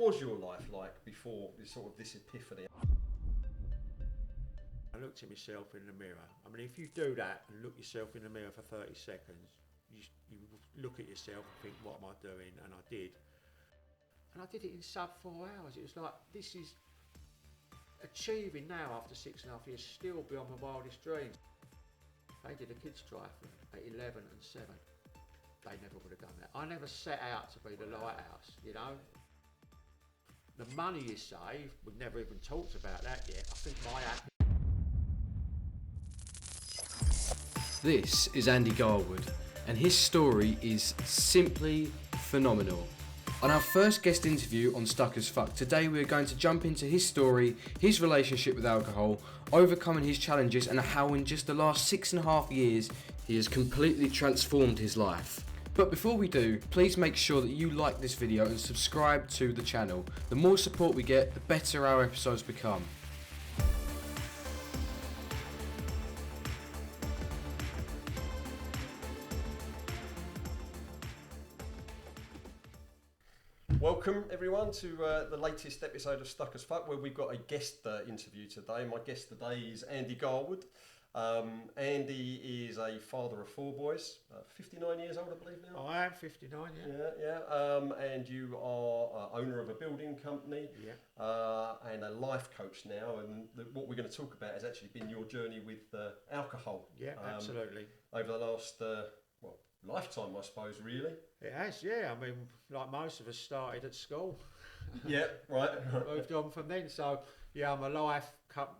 was your life like before this epiphany? I looked at myself in the mirror. I mean, if you do that and look yourself in the mirror for 30 seconds, you look at yourself and think, what am I doing? And I did. And I did it in sub 4 hours. It was like, this is achieving now after 6.5 years, still beyond my wildest dreams. They did a kids triathlon at 11 and 7. They never would have done that. I never set out to be the lighthouse, you know. The money you save, we've never even talked about that yet. I think my app. This is Andy Garwood, and his story is simply phenomenal. On our first guest interview on Stuck as Fuck, today we're going to jump into his story, his relationship with alcohol, overcoming his challenges, and how in just the last 6.5 years he has completely transformed his life. But before we do, please make sure that you like this video and subscribe to the channel. The more support we get, the better our episodes become. Welcome everyone to the latest episode of Stuck as Fuck, where we've got a guest interview today. My guest today is Andy Garwood. Andy is a father of 4 boys, 59 years old I believe now. I am 59, yeah. Yeah. And you are owner of a building company, and a life coach now, and what we're going to talk about has actually been your journey with alcohol. Yeah, absolutely. Over the last, lifetime I suppose, really. It has, yeah. I mean, like most of us started at school. Yeah, right. Moved on from then. So, yeah, I'm a life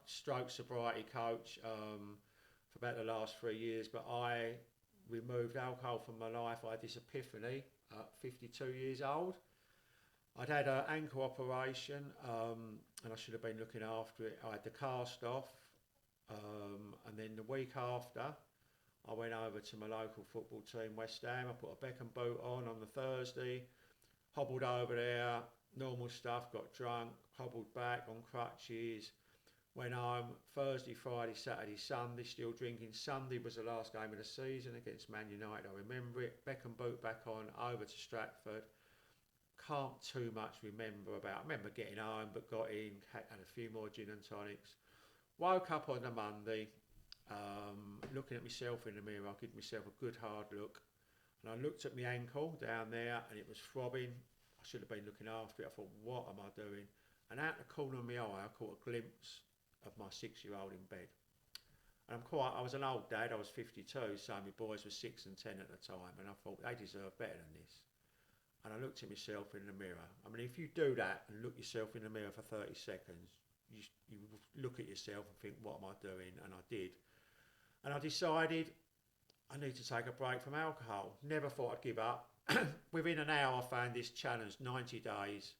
stroke sobriety coach for about the last 3 years. But I removed alcohol from my life. I had this epiphany at 52 years old. I'd had an ankle operation, and I should have been looking after it. I had the cast off, and then the week after, I went over to my local football team, West Ham. I put a Beckham boot on the Thursday, hobbled over there, normal stuff, got drunk, hobbled back on crutches, went home Thursday, Friday, Saturday, Sunday, still drinking. Sunday was the last game of the season against Man United, I remember it. Beckham boot back on, over to Stratford. Can't too much remember I remember getting home, but got in, had a few more gin and tonics. Woke up on the Monday, looking at myself in the mirror. I give myself a good hard look, and I looked at my ankle down there and it was throbbing. I should have been looking after it. I thought, what am I doing? And out the corner of my eye I caught a glimpse of my 6-year-old in bed. And I was an old dad, I was 52, so my boys were 6 and 10 at the time, and I thought they deserve better than this. And I looked at myself in the mirror. I mean, if you do that and look yourself in the mirror for 30 seconds, you look at yourself and think, what am I doing? And I did. And I decided I need to take a break from alcohol. Never thought I'd give up. Within an hour, I found this challenge, 90 days,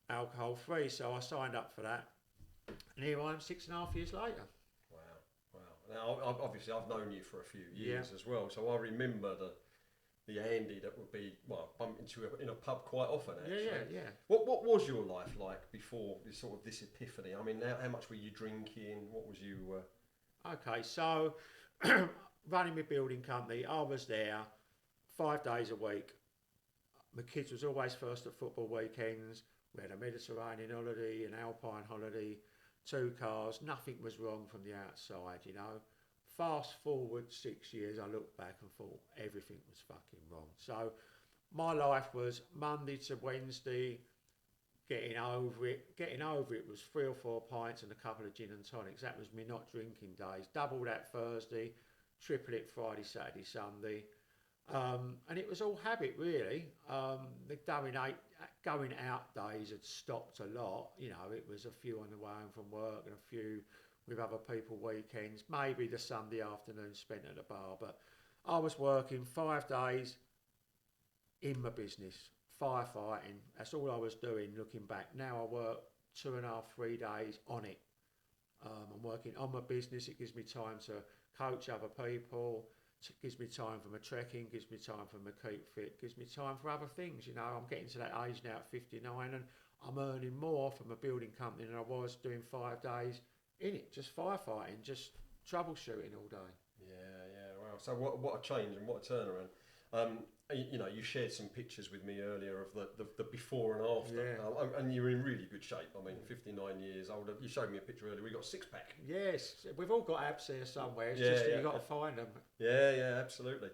alcohol free. So I signed up for that. And here I am 6.5 years later. Wow. Now, obviously, I've known you for a few years as well. So I remember the Andy that would be, bump into in a pub quite often, actually. Yeah. What was your life like before this epiphany? I mean, how much were you drinking? What was you... Okay, so running my building company, I was there 5 days a week. My kids was always first at football weekends. We had a Mediterranean holiday, an Alpine holiday, 2 cars. Nothing was wrong from the outside, you know. Fast forward 6 years, I looked back and thought everything was fucking wrong. So my life was Monday to Wednesday, getting over it was 3 or 4 pints and a couple of gin and tonics. That was me not drinking days. Double that Thursday, triple it Friday, Saturday, Sunday. And it was all habit, really. The going out days had stopped a lot. You know, it was a few on the way home from work and a few with other people weekends. Maybe the Sunday afternoon spent at the bar. But I was working 5 days in my business, firefighting. That's all I was doing looking back. Now I work 2.5, 3 days on it. I'm working on my business. It gives me time to coach other people. It gives me time for my trekking, gives me time for my keep fit, gives me time for other things. You know, I'm getting to that age now at 59 and I'm earning more from a building company than I was doing 5 days in it, just firefighting, just troubleshooting all day. Yeah, wow. So what a change and what a turnaround. You know, you shared some pictures with me earlier of the before and after, Yeah. and you're in really good shape. I mean, 59 years old. You showed me a picture earlier. We got a six pack. Yes, we've all got abs here somewhere. It's Yeah, just that yeah, you've got yeah. to find them. Yeah, absolutely.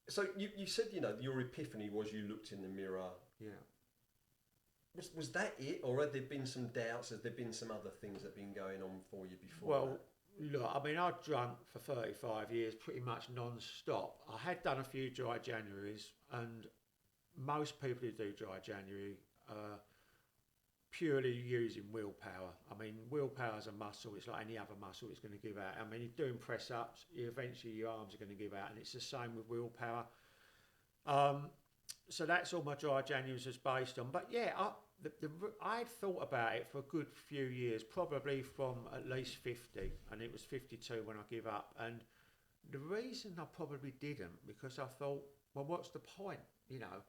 So you said, you know, your epiphany was you looked in the mirror. Yeah. Was that it, or had there been some doubts? Has there been some other things that have been going on for you before? Well, look, I mean, I've drunk for 35 years, pretty much non-stop. I had done a few dry Januaries, and most people who do dry January purely using willpower. I mean, willpower is a muscle. It's like any other muscle. It's going to give out. I mean, you're doing press-ups. Eventually, your arms are going to give out, and it's the same with willpower. So that's all my dry Januaries was based on. But yeah, I'd thought about it for a good few years, probably from at least 50, and it was 52 when I give up. And the reason I probably didn't, because I thought, well, what's the point? You know,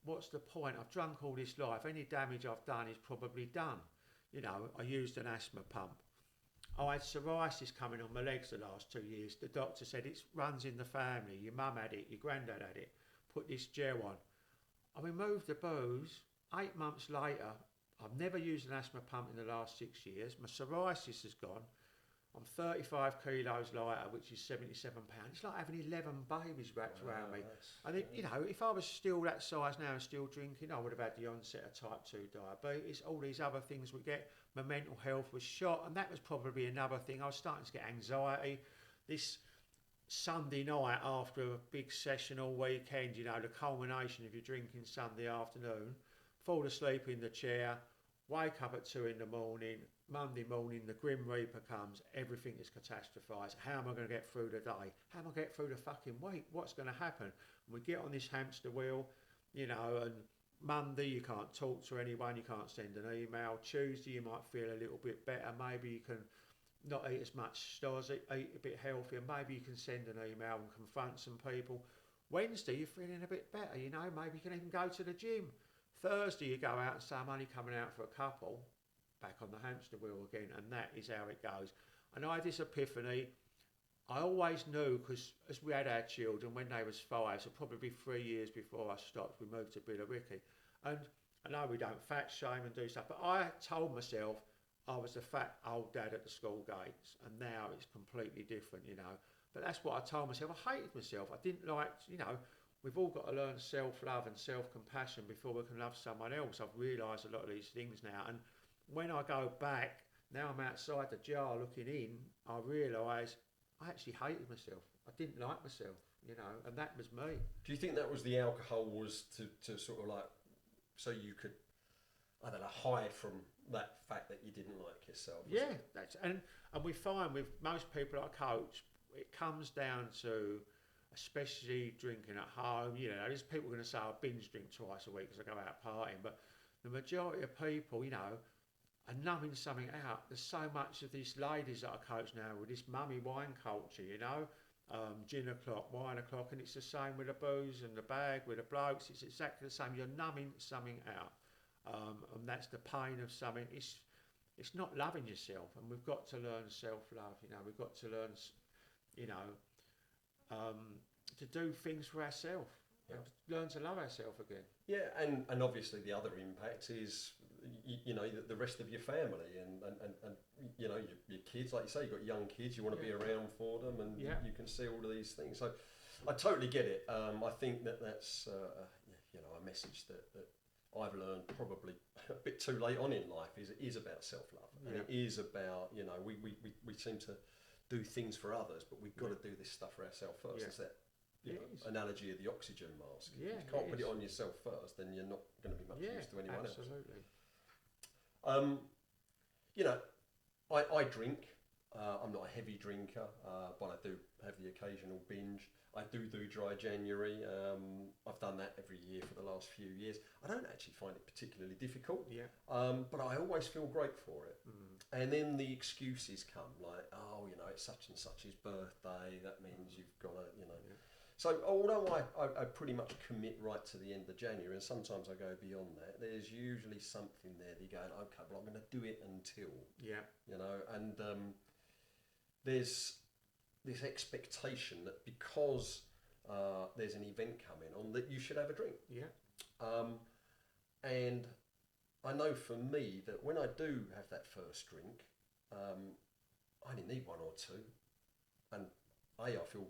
what's the point? I've drunk all this life. Any damage I've done is probably done. You know, I used an asthma pump. I had psoriasis coming on my legs the last 2 years. The doctor said it runs in the family. Your mum had it, your granddad had it. Put this gel on. I removed the booze. 8 months later, I've never used an asthma pump in the last 6 years. My psoriasis has gone. I'm 35 kilos lighter, which is 77 pounds. It's like having 11 babies wrapped around me. I think, you know, if I was still that size now and still drinking, I would have had the onset of type 2 diabetes, all these other things we get. My mental health was shot, and that was probably another thing. I was starting to get anxiety. This Sunday night after a big session all weekend, you know, the culmination of your drinking Sunday afternoon, fall asleep in the chair, wake up at 2 in the morning, Monday morning the Grim Reaper comes, everything is catastrophised. How am I going to get through the day? How am I going to get through the fucking week? What's going to happen? And we get on this hamster wheel, you know, and Monday you can't talk to anyone, you can't send an email. Tuesday you might feel a little bit better, maybe you can not eat as much stars, eat a bit healthier, maybe you can send an email and confront some people. Wednesday you're feeling a bit better, you know, maybe you can even go to the gym. Thursday you go out and say I'm only coming out for a couple, back on the hamster wheel again, and that is how it goes. And I had this epiphany. I always knew, because as we had our children when they was 5, so probably 3 years before I stopped, we moved to Billericay. And I know we don't fat shame and do stuff, but I told myself I was the fat old dad at the school gates, and now it's completely different, you know. But that's what I told myself. I hated myself. I didn't like, you know, we've all got to learn self-love and self-compassion before we can love someone else. I've realised a lot of these things now, and when I go back, now I'm outside the jar looking in, I realise I actually hated myself. I didn't like myself, you know, and that was me. Do you think that was the alcohol was to sort of like, so you could, I don't know, hide from that fact that you didn't like yourself? Yeah, that's and we find with most people I coach, it comes down to, especially drinking at home, you know, there's people going to say I binge drink twice a week because I go out partying, but the majority of people, you know, and numbing something out. There's so much of these ladies that I coach now with this mummy wine culture, you know, gin o'clock, wine o'clock, and it's the same with the booze and the bag with the blokes. It's exactly the same. You're numbing something out, and that's the pain of something. It's not loving yourself, and we've got to learn self-love. You know, we've got to learn, you know, to do things for ourselves. Yeah. Learn to love ourselves again. Yeah, and obviously the other impact is, you know, the rest of your family and you know, your kids. Like you say, you've got young kids, you want to be around for them, and you can see all of these things. So I totally get it. I think that's you know, a message that I've learned probably a bit too late on in life is about self-love. And it is about, you know, we seem to do things for others, but we've got to do this stuff for ourselves first. It's that analogy of the oxygen mask. If you can't put it on yourself first, then you're not going to be much use to anyone else. Absolutely. You know, I drink. I'm not a heavy drinker, but I do have the occasional binge. I do dry January. I've done that every year for the last few years. I don't actually find it particularly difficult, but I always feel great for it. And then the excuses come, like, oh, you know, it's such and such's birthday. That means you've got to, you know. So although I pretty much commit right to the end of January, and sometimes I go beyond that, there's usually something there that you're going, okay, well, I'm going to do it until, you know, and there's this expectation that because there's an event coming on that you should have a drink. Yeah. And I know for me that when I do have that first drink, I only need one or two, and I feel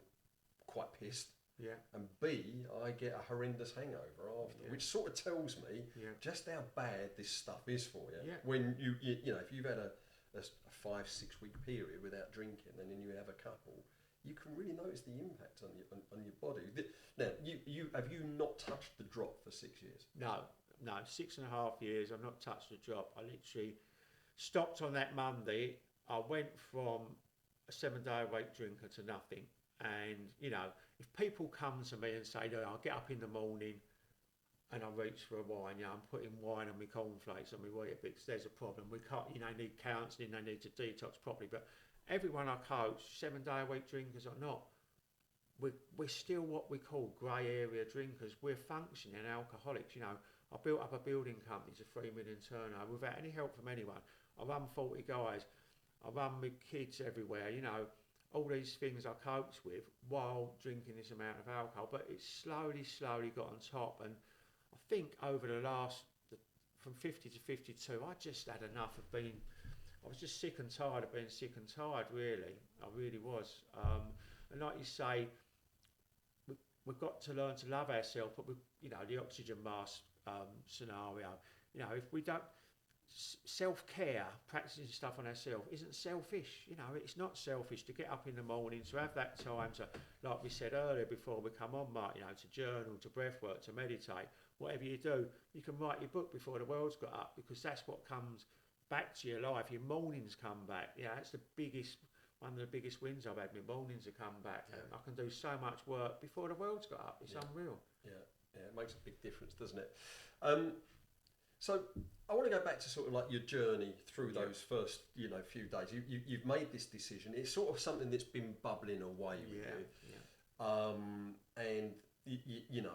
quite pissed. Yeah. And B, I get a horrendous hangover after, which sort of tells me just how bad this stuff is for you. Yeah. When you know, if you've had a 5-6 week period without drinking, and then you have a couple, you can really notice the impact on your body. Now, you have you not touched the drop for 6 years? No, 6.5 years. I've not touched the drop. I literally stopped on that Monday. I went from a 7-day-a-week drinker to nothing. And, you know, if people come to me and say, look, I'll get up in the morning and I reach for a wine, I'm putting wine on my cornflakes and my Weetabix, there's a problem. We can't, they need counselling, they need to detox properly. But everyone I coach, 7-day-a-week drinkers or not, we're still what we call grey area drinkers. We're functioning alcoholics. You know, I built up a building company to 3 million turnover without any help from anyone. I run 40 guys. I run with kids everywhere, you know. All these things I coped with while drinking this amount of alcohol, but it's slowly got on top. And I think over the from 50 to 52, I just had enough of I was just sick and tired of being sick and tired, really. I really was. And like you say, we've got to learn to love ourselves, but you know, the oxygen mask scenario, you know, if we don't, self-care, practicing stuff on ourselves isn't selfish. You know, it's not selfish to get up in the morning, to have that time to, like we said earlier before we come on, Mark, you know, to journal, to breath work, to meditate. Whatever you do, you can write your book before the world's got up, because that's what comes back to your life. Your mornings come back. Yeah, that's one of the biggest wins I've had. My mornings have come back. Yeah. I can do so much work before the world's got up. It's unreal. Yeah, it makes a big difference, doesn't it? So I want to go back to sort of like your journey through those first, you know, few days. You've made this decision. It's sort of something that's been bubbling away with you. Yeah. And you know,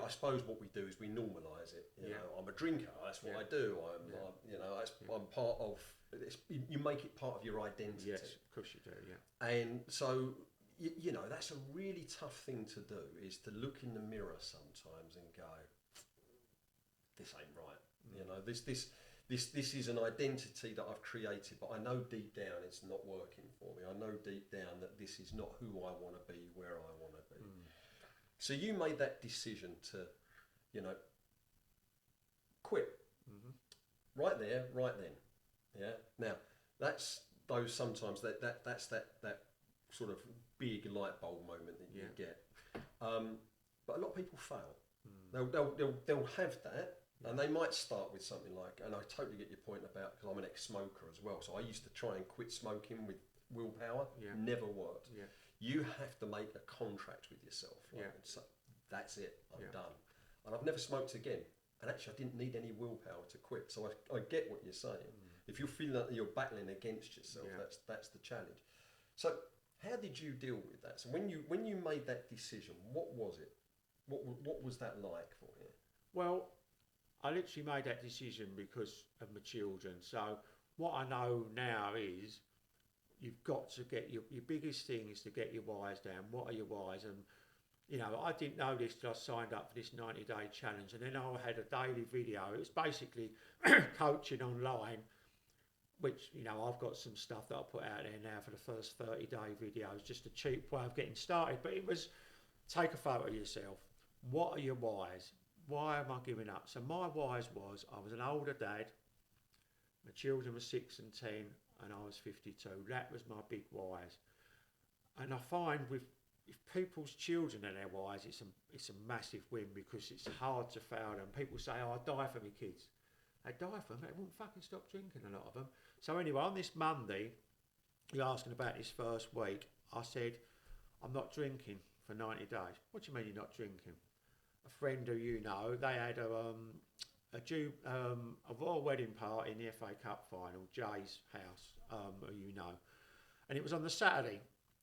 I suppose what we do is we normalise it. You know, I'm a drinker. That's what I do. I'm part of. You make it part of your identity. Yes, of course you do. Yeah. And so you know, that's a really tough thing to do. Is to look in the mirror sometimes and go, this ain't right. You know, this is an identity that I've created, but I know deep down it's not working for me. I know deep down that this is not who I want to be, where I want to be. So you made that decision to, you know, quit. Right there, right then. Yeah. Now that's those sometimes that's that sort of big light bulb moment that you get. But a lot of people fail. They'll have that. And they might start with something like, and I totally get your point about, because I'm an ex-smoker as well, so I used to try and quit smoking with willpower, never worked. Yeah. You have to make a contract with yourself. Right? Yeah. So that's it, I'm done. And I've never smoked again. And actually I didn't need any willpower to quit, so I get what you're saying. If you're feeling that you're battling against yourself, that's the challenge. So how did you deal with that? So when you made that decision, what was it? What was that like for you? Well, I literally made that decision because of my children. So what I know now is you've got to get your biggest thing is to get your whys down. What are your whys? And, you know, I didn't know this till I signed up for this 90-day challenge. And then I had a daily video. It's basically coaching online, which, you know, I've got some stuff that I put out there now for the first 30-day videos, just a cheap way of getting started. But it was, take a photo of yourself. What are your whys? Why am I giving up? So my whys was, I was an older dad, my children were 6 and 10, and I was 52. That was my big whys. And I find with people's children and their whys, it's a massive win, because it's hard to fail them. People say, oh, I'd die for my kids. They'd die for them, they wouldn't fucking stop drinking, a lot of them. So anyway, on this Monday, you're asking about this first week, I said, I'm not drinking for 90 days. What do you mean you're not drinking? A friend who you know, they had a royal wedding party in the FA Cup final, Jay's house, who you know, and it was on the Saturday.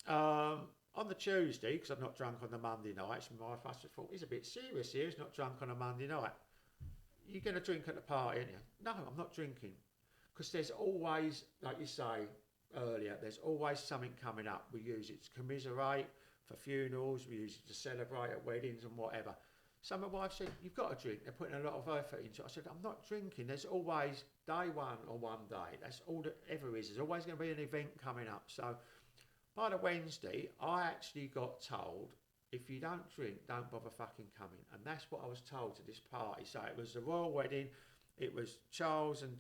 On the Tuesday, because I'm not drunk on the Monday nights, my wife must have thought, he's a bit serious here, he's not drunk on a Monday night. You're going to drink at the party, aren't you? No, I'm not drinking. Because there's always, like you say earlier, there's always something coming up. We use it to commiserate, for funerals, we use it to celebrate at weddings and whatever. So my wife said, you've got to drink. They're putting a lot of effort into it. I said, I'm not drinking. There's always day one or one day. That's all that ever is. There's always going to be an event coming up. So by the Wednesday, I actually got told, if you don't drink, don't bother fucking coming. And that's what I was told to this party. So it was the royal wedding. It was Charles and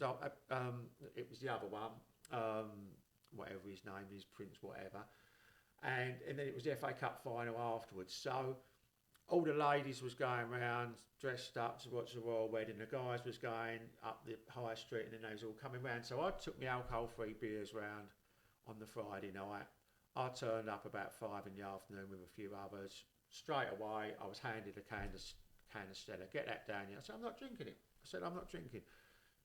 it was the other one, whatever his name is, Prince whatever. And then it was the FA Cup final afterwards. So all the ladies was going round dressed up to watch the royal wedding. The guys was going up the high street, and then they was all coming round. So I took my alcohol-free beers round on the Friday night. I turned up about 5 in the afternoon with a few others. Straight away, I was handed a can of Stella. Get that down here. I said, I'm not drinking it. I said, I'm not drinking.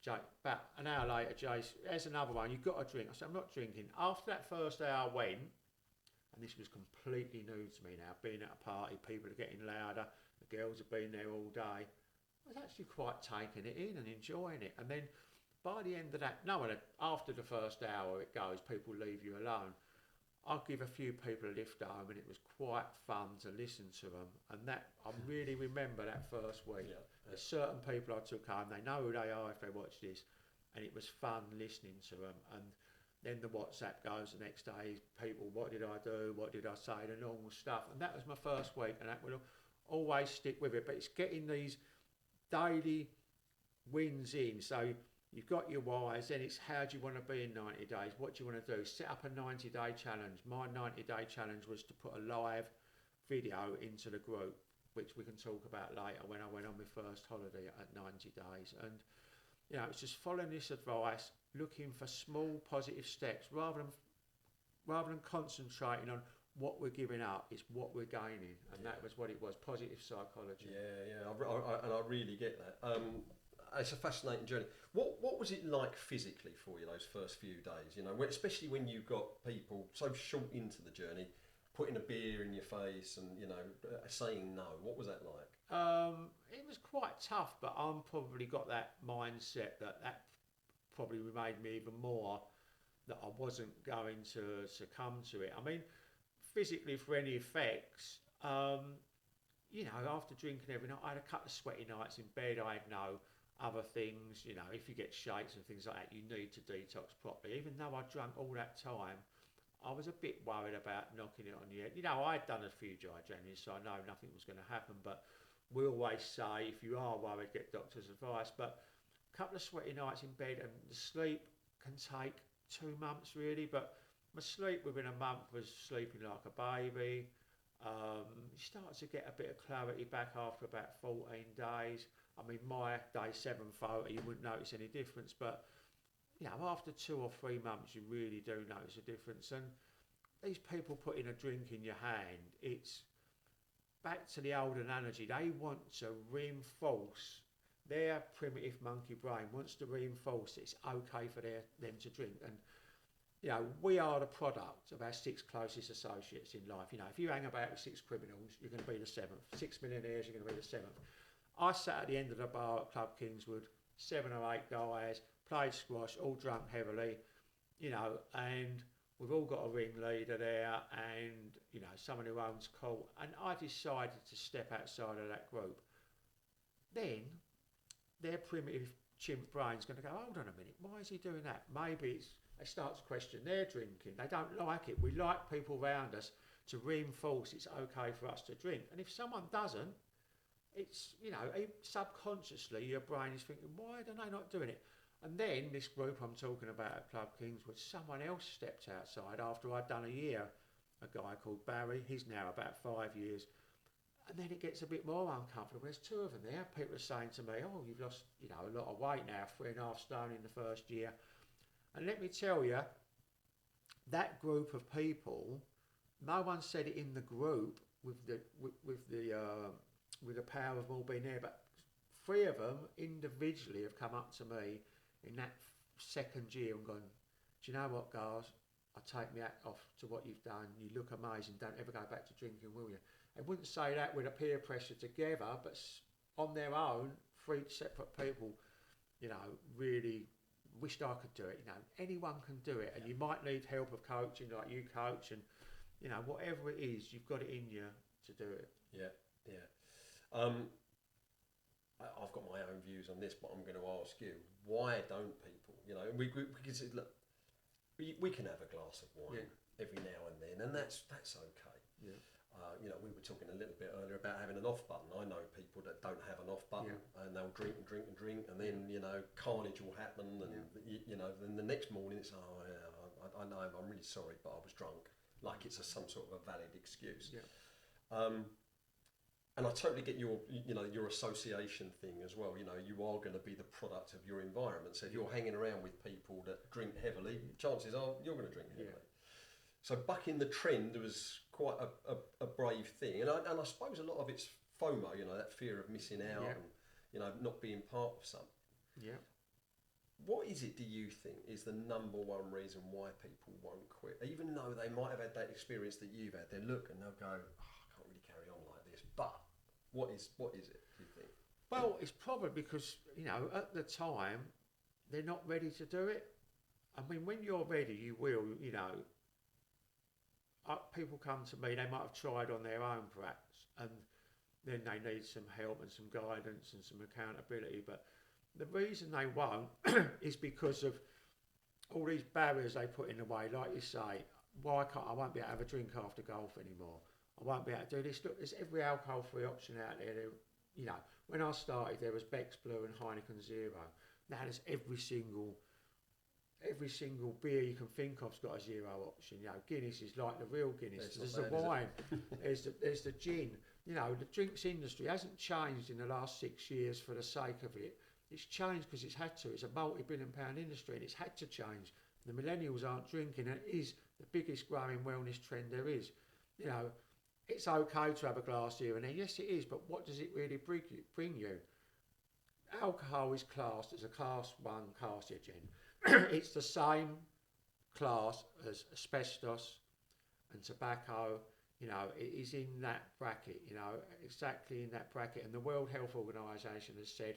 Jake, about an hour later, Jace, there's another one. You've got to drink. I said, I'm not drinking. After that first hour went, and this was completely new to me now, being at a party, people are getting louder, the girls have been there all day. I was actually quite taking it in and enjoying it. And then by the end of that, after the first hour it goes, people leave you alone. I'll give a few people a lift home, and it was quite fun to listen to them. And that, I really remember that first week. Yeah. There's certain people I took home, they know who they are if they watch this, and it was fun listening to them. And then the WhatsApp goes the next day, people, what did I do, what did I say, the normal stuff. And that was my first week, and that will always stick with it. But it's getting these daily wins in. So you've got your whys, then it's how do you want to be in 90 days, what do you want to do, set up a 90-day challenge. My 90-day challenge was to put a live video into the group, which we can talk about later, when I went on my first holiday at 90 days. And you know, it's just following this advice, looking for small positive steps rather than concentrating on what we're giving up. It's what we're gaining, and that was what it was, positive psychology. And I really get that. It's a fascinating journey. What was it like physically for you those first few days? You know, especially when you got people so short into the journey, putting a beer in your face and saying no. What was that like? It was quite tough, but I'm probably got that mindset that probably made me even more that I wasn't going to succumb to it. I mean, physically for any effects, after drinking every night, I had a couple of sweaty nights in bed. I had no other things. You know, if you get shakes and things like that, you need to detox properly. Even though I drank all that time, I was a bit worried about knocking it on the head. You know, I'd done a few dry Januaries, so I know nothing was going to happen, but we always say, if you are worried, get doctor's advice. But a couple of sweaty nights in bed, and the sleep can take 2 months really, but my sleep within a month was sleeping like a baby. You start to get a bit of clarity back after about 14 days. I mean, my day 7 photo, you wouldn't notice any difference, but after 2 or 3 months, you really do notice a difference. And these people putting a drink in your hand, it's back to the old analogy. They want to reinforce, their primitive monkey brain wants to reinforce it's okay for them to drink. And we are the product of our 6 closest associates in life. If you hang about with 6 criminals, you're going to be the 7th. 6 millionaires, you're going to be the 7th. I sat at the end of the bar at Club Kingswood, 7 or 8 guys, played squash, all drunk heavily, and we've all got a ringleader there, and someone who owns court. And I decided to step outside of that group. Then their primitive chimp brain's going to go, hold on a minute, why is he doing that? Maybe they start to question their drinking. They don't like it. We like people around us to reinforce it's okay for us to drink. And if someone doesn't, it's, subconsciously your brain is thinking, why are they not doing it? And then this group I'm talking about at Club Kingswood, someone else stepped outside after I'd done a year. A guy called Barry, he's now about 5 years. And then it gets a bit more uncomfortable. There's 2 of them there. People are saying to me, oh, you've lost, a lot of weight now, 3.5 stone in the first year. And let me tell you, that group of people, no one said it in the group with the power of all being there, but 3 of them individually have come up to me in that second year and gone, do you know what, guys? I take my hat off to what you've done. You look amazing. Don't ever go back to drinking, will you? They wouldn't say that with a peer pressure together, but on their own, 3 separate people, really wished I could do it. Anyone can do it, and you might need help of coaching like you coach, and whatever it is, you've got it in you to do it. Yeah, yeah. I've got my own views on this, but I'm going to ask you, why don't people, because look, we can have a glass of wine every now and then, and that's okay. Yeah. We were talking a little bit earlier about having an off button. I know people that don't have an off button, and they'll drink and drink and drink, and then carnage will happen, and then the next morning it's I know I'm really sorry, but I was drunk, like it's some sort of a valid excuse. Yeah. And I totally get your association thing as well. You are going to be the product of your environment. So if you're hanging around with people that drink heavily, chances are you're going to drink heavily. Yeah. So bucking the trend was quite a brave thing. And I suppose a lot of it's FOMO, that fear of missing out and, not being part of something. Yeah. What is it, do you think, is the number one reason why people won't quit? Even though they might have had that experience that you've had, they look and they'll go, I can't really carry on like this. But what is it, do you think? Well, it's probably because, at the time, they're not ready to do it. I mean, when you're ready, you will, people come to me, they might have tried on their own perhaps, and then they need some help and some guidance and some accountability. But the reason they won't is because of all these barriers they put in the way. Like you say, I won't be able to have a drink after golf anymore. I won't be able to do this. Look, there's every alcohol-free option out there. When I started, there was Beck's Blue and Heineken Zero. Now there's every single beer you can think of's got a zero option. Guinness is like the real Guinness. There's the wine. there's the gin. The drinks industry hasn't changed in the last 6 years for the sake of it. It's changed because it's had to. It's a multi-billion-pound industry, and it's had to change. The millennials aren't drinking, and it is the biggest growing wellness trend there is. It's okay to have a glass here and there. Yes, it is, but what does it really bring you? Alcohol is classed as a class 1 carcinogen. It's the same class as asbestos and tobacco. It is in that bracket, exactly in that bracket. And the World Health Organization has said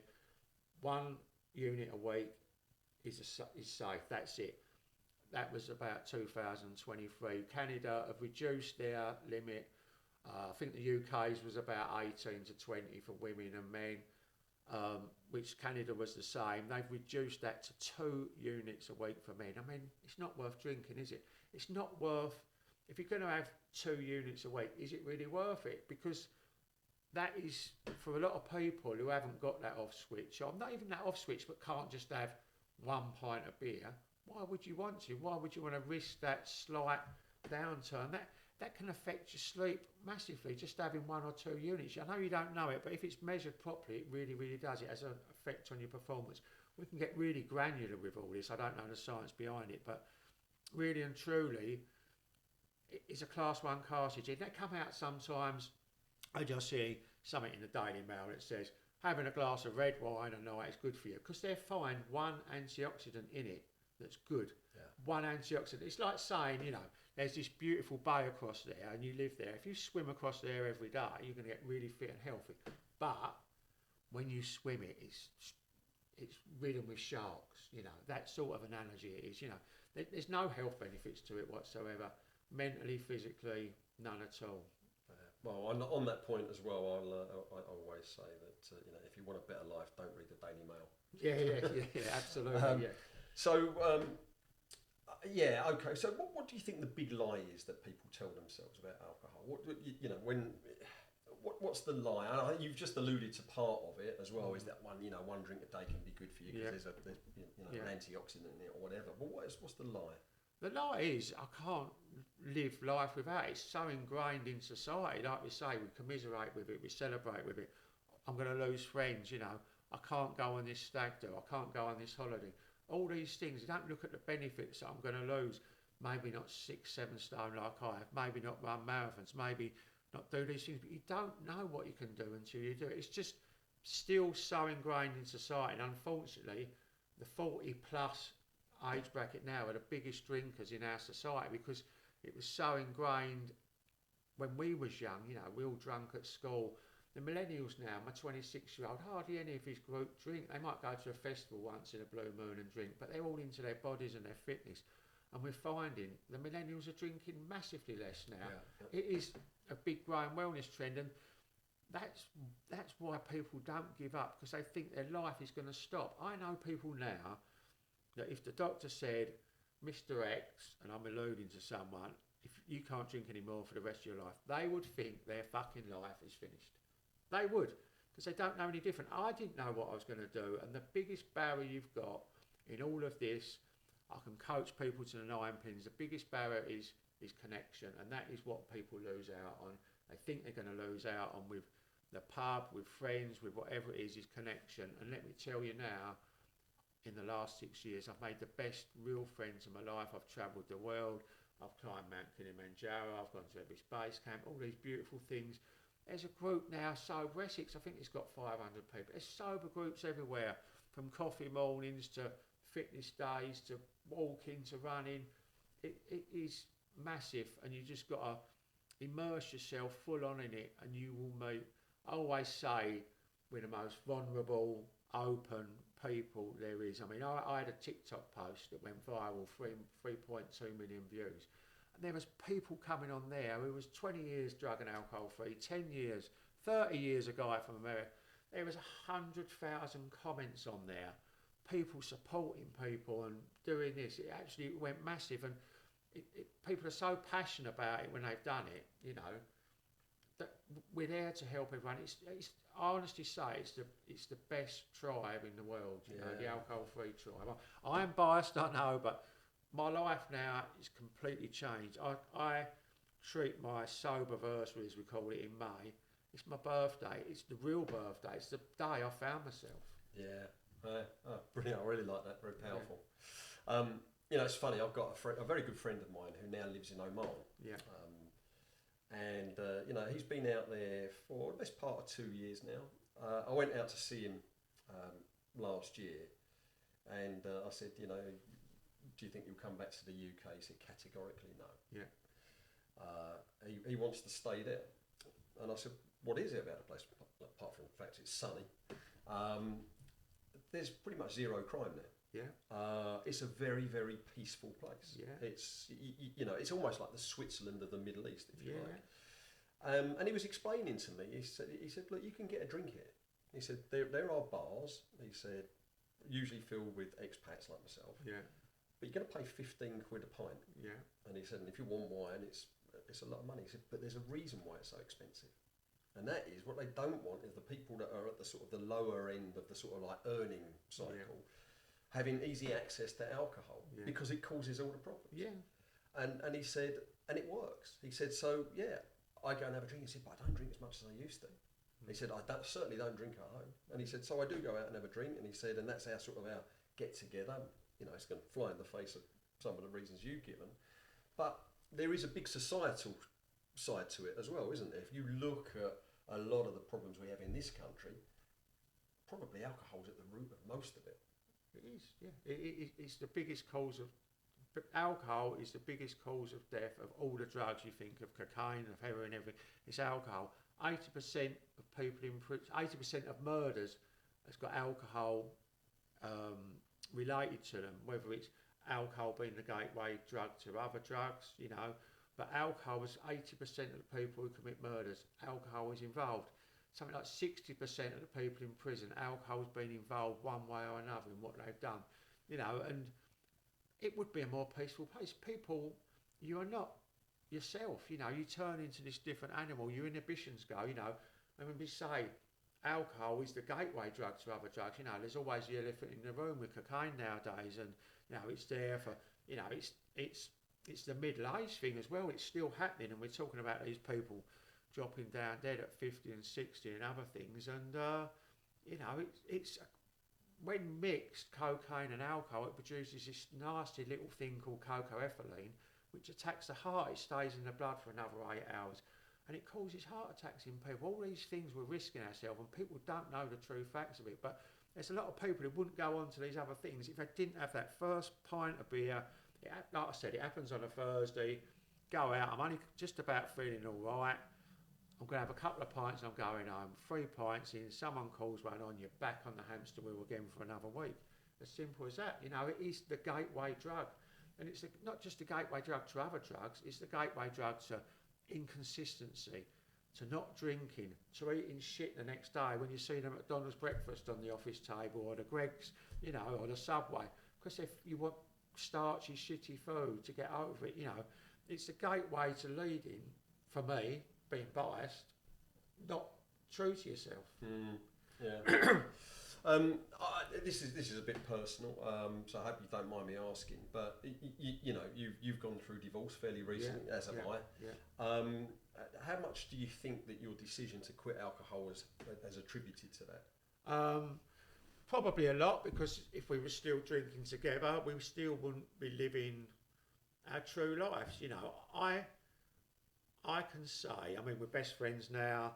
1 unit a week is safe. That's it. That was about 2023. Canada have reduced their limit. I think the UK's was about 18 to 20 for women and men, which Canada was the same. They've reduced that to 2 units a week for men. I mean, it's not worth drinking, is it? It's not worth, if you're going to have 2 units a week, is it really worth it? Because that is, for a lot of people who haven't got that off switch, or not even that off switch, but can't just have 1 pint of beer, why would you want to? Why would you want to risk that slight downturn? That can affect your sleep massively, just having 1 or 2 units. I know you don't know it, but if it's measured properly, it really, really does. It has an effect on your performance. We can get really granular with all this. I don't know the science behind it, but really and truly, it's a class 1 carcinogen. They come out sometimes, I just see something in the Daily Mail that says, having a glass of red wine at night is good for you, because they find 1 antioxidant in it that's good. Yeah. 1 antioxidant. It's like saying, there's this beautiful bay across there and you live there. If you swim across there every day, you're going to get really fit and healthy. But when you swim it's ridden with sharks, that sort of analogy it is, there's no health benefits to it whatsoever, mentally, physically, none at all. Well, on that point as well, I always say that, if you want a better life, don't read the Daily Mail. Yeah, absolutely, yeah. So, okay. So, what do you think the big lie is that people tell themselves about alcohol? What's the lie? You've just alluded to part of it as well. Is that 1 drink a day can be good for you because there's an antioxidant in it or whatever. But what's the lie? The lie is I can't live life without it. It's so ingrained in society. Like we say, we commiserate with it, we celebrate with it. I'm going to lose friends. I can't go on this stag do. I can't go on this holiday. All these things, you don't look at the benefits that I'm going to lose. Maybe not 6, 7 stone like I have. Maybe not run marathons. Maybe not do these things. But you don't know what you can do until you do it. It's just still so ingrained in society. And unfortunately, the 40 plus age bracket now are the biggest drinkers in our society because it was so ingrained when we was young. We all drunk at school. The millennials now, my 26-year-old, hardly any of his group drink. They might go to a festival once in a blue moon and drink, but they're all into their bodies and their fitness. and we're finding the millennials are drinking massively less now. Yeah. It is a big growing wellness trend, and that's why people don't give up, because they think their life is going to stop. I know people now that if the doctor said, Mr. X, and I'm alluding to someone, if you can't drink anymore for the rest of your life, they would think their fucking life is finished. They would, because they don't know any different. I didn't know what I was going to do, and the biggest barrier you've got in all of this, I can coach people to the 9 pins, the biggest barrier is connection, and that is what people lose out on. They think they're going to lose out on with the pub, with friends, with whatever it is connection. And let me tell you now, in the last 6 years, I've made the best real friends of my life. I've travelled the world. I've climbed Mount Kilimanjaro. I've gone to every space camp, all these beautiful things. There's a group now, Sober Essex. I think it's got 500 people. There's sober groups everywhere, from coffee mornings to fitness days to walking to running. It is massive, and you just got to immerse yourself full on in it, and you will meet. I always say we're the most vulnerable, open people there is. I mean, I had a TikTok post that went viral, 3.2 million views. And there was people coming on there who was 20 years drug and alcohol free, 10 years, 30 years a guy from America. There was 100,000 comments on there, people supporting people and doing this. It actually went massive, and people are so passionate about it when they've done it, you know, that we're there to help everyone. I honestly say it's the best tribe in the world, you know, the alcohol-free tribe. I'm biased, I know, but my life now is completely changed. I treat my soberversary, as we call it, in May. It's my birthday. It's the real birthday. It's the day I found myself. Yeah, brilliant. I really like that. Very powerful. Yeah. You know, it's funny. I've got a very good friend of mine who now lives in Oman. Yeah. And you know, he's been out there for the best part of 2 years now. I went out to see him last year, and I said, you know, do you think you'll come back to the UK? He said categorically no. Yeah. He wants to stay there, and I said, what is it about the place apart from the fact it's sunny? There's pretty much zero crime there. Yeah. It's a very, very peaceful place. Yeah. It's you know, it's almost like the Switzerland of the Middle East, if you like. And he was explaining to me. He said, look, you can get a drink here. He said there are bars. He said usually filled with expats like myself. Yeah. But you're going to pay 15 quid a pint. Yeah. And he said, and if you want wine, it's a lot of money. He said, but there's a reason why it's so expensive. And that is, what they don't want is the people that are at the sort of the lower end of the sort of like earning cycle having easy access to alcohol because it causes all the problems. Yeah. And he said, and it works. He said, so yeah, I go and have a drink. He said, but I don't drink as much as I used to. He said, certainly don't drink at home. And he said, so I do go out and have a drink. And he said, and that's our sort of our get together. You know, it's going to fly in the face of some of the reasons you've given. But there is a big societal side to it as well, isn't there? If you look at a lot of the problems we have in this country, probably alcohol's at the root of most of it. It is, yeah. It's the biggest cause of... Alcohol is the biggest cause of death of all the drugs you think of, cocaine, of heroin, everything. It's alcohol. 80% of people in prison, 80% of murders has got alcohol related to them, whether it's alcohol being the gateway drug to other drugs, you know. But alcohol is 80% of the people who commit murders. Alcohol is involved. Something like 60% of the people in prison, alcohol's been involved one way or another in what they've done. You know, and it would be a more peaceful place. People, you are not yourself, you know, you turn into this different animal, your inhibitions go, you know. And when we say alcohol is the gateway drug to other drugs, you know, there's always the elephant in the room with cocaine nowadays, and, you know, it's there for, you know, it's the middle age thing as well. It's still happening, and we're talking about these people dropping down dead at 50 and 60 and other things. And, you know, it's when mixed, cocaine and alcohol, it produces this nasty little thing called cocoethylene, which attacks the heart. It stays in the blood for another 8 hours, and it causes heart attacks in people. All these things we're risking ourselves, and people don't know the true facts of it. But there's a lot of people who wouldn't go on to these other things if they didn't have that first pint of beer. Like I said, it happens on a Thursday. Go out, I'm only just about feeling all right. I'm going to have a couple of pints and I'm going home. 3 pints in, someone calls one on, you're back on the hamster wheel again for another week. As simple as that. You know, it is the gateway drug. And it's not just a gateway drug to other drugs, it's the gateway drug to inconsistency, to not drinking, to eating shit the next day when you see the McDonald's breakfast on the office table or the Greggs, or the Subway. Because if you want starchy, shitty food to get over it, it's a gateway to leading, for me, being biased, not true to yourself. Yeah. This is a bit personal, so I hope you don't mind me asking. But you've gone through divorce fairly recently, as have I. Yeah. How much do you think that your decision to quit alcohol has attributed to that? Probably a lot, because if we were still drinking together, we still wouldn't be living our true lives. I can say, we're best friends now.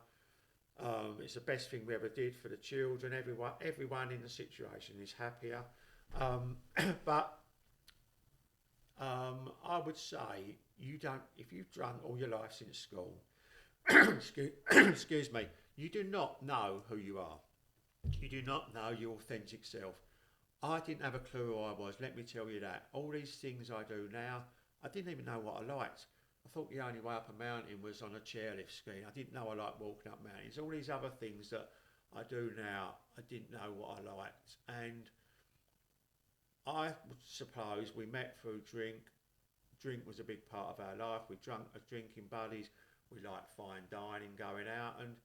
It's the best thing we ever did for the children. Everyone in the situation is happier. But I would say if you've drunk all your life since school, excuse me, you do not know who you are. You do not know your authentic self. I didn't have a clue who I was, let me tell you that. All these things I do now, I didn't even know what I liked. I thought the only way up a mountain was on a chairlift scheme. I didn't know I liked walking up mountains. All these other things that I do now, I didn't know what I liked. And I suppose we met through drink. Drink was a big part of our life. We drunk as drinking buddies. We liked fine dining, going out, and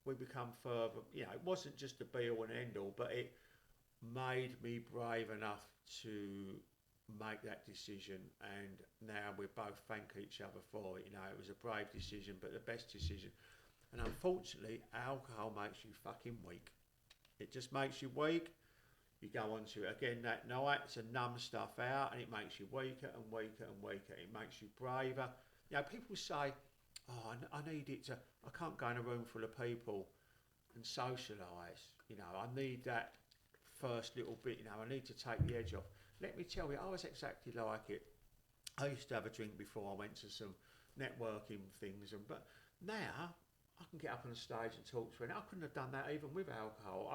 we become further. It wasn't just the be all and end all, but it made me brave enough to make that decision, and now we both thank each other for it. It was a brave decision, but the best decision. And unfortunately, alcohol makes you fucking weak. It just makes you weak. You go on to it again that night to numb stuff out, and it makes you weaker and weaker and weaker. It makes you braver. People say, "Oh, I need it to. I can't go in a room full of people and socialise. I need that first little bit. I need to take the edge off." Let me tell you, I was exactly like it. I used to have a drink before I went to some networking things, but now I can get up on the stage and talk to anyone. I couldn't have done that even with alcohol.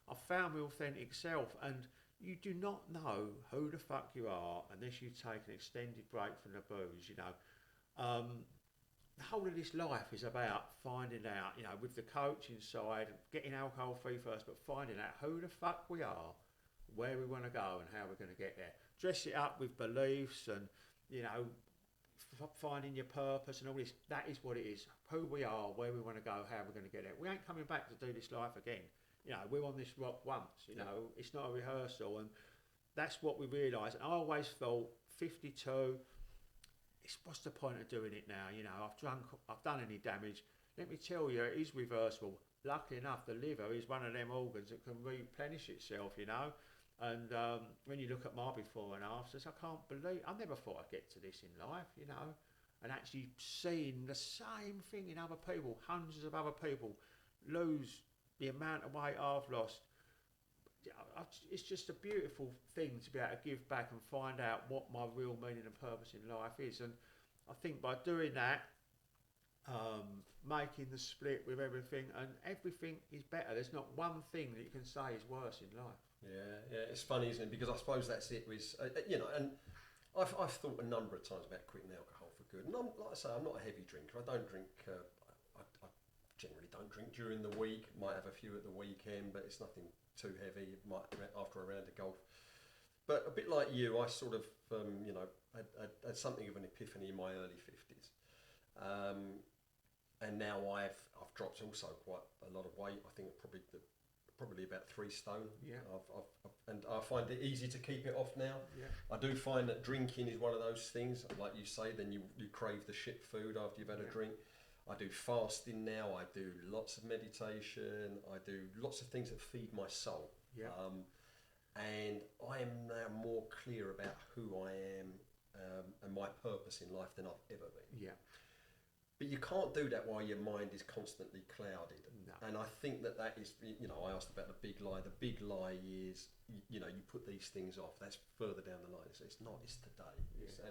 I found my authentic self, and you do not know who the fuck you are unless you take an extended break from the booze. The whole of this life is about finding out, with the coach inside, getting alcohol free first, but finding out who the fuck we are, where we want to go, and how we're going to get there. Dress it up with beliefs and, finding your purpose and all this. That is what it is. Who we are, where we want to go, how we're going to get there. We ain't coming back to do this life again. We're on this rock once, it's not a rehearsal. And that's what we realised. And I always thought, 52, what's the point of doing it now? I've drunk, I've done any damage. Let me tell you, it is reversible. Luckily enough, the liver is one of them organs that can replenish itself, And when you look at my before and afters, I can't believe, I never thought I'd get to this in life, and actually seeing the same thing in other people, hundreds of other people lose the amount of weight I've lost. It's just a beautiful thing to be able to give back and find out what my real meaning and purpose in life is. And I think by doing that, making the split with everything, and everything is better. There's not one thing that you can say is worse in life. Yeah, it's funny, isn't it? Because I suppose that's it. And I've thought a number of times about quitting alcohol for good. And like I say, I'm not a heavy drinker. I don't drink. I generally don't drink during the week. Might have a few at the weekend, but it's nothing too heavy. Might after a round of golf. But a bit like you, I sort of had something of an epiphany in my early 50s. And now I've dropped also quite a lot of weight. I think probably about 3 stone. Yeah. And I find it easy to keep it off now. Yeah. I do find that drinking is one of those things, like you say, then you crave the shit food after you've had a drink. I do fasting now. I do lots of meditation. I do lots of things that feed my soul. Yeah. And I am now more clear about who I am and my purpose in life than I've ever been. Yeah. But you can't do that while your mind is constantly clouded. No. And I think that is, I asked about the big lie. The big lie is, you put these things off. That's further down the line. It's not, it's today. Yeah.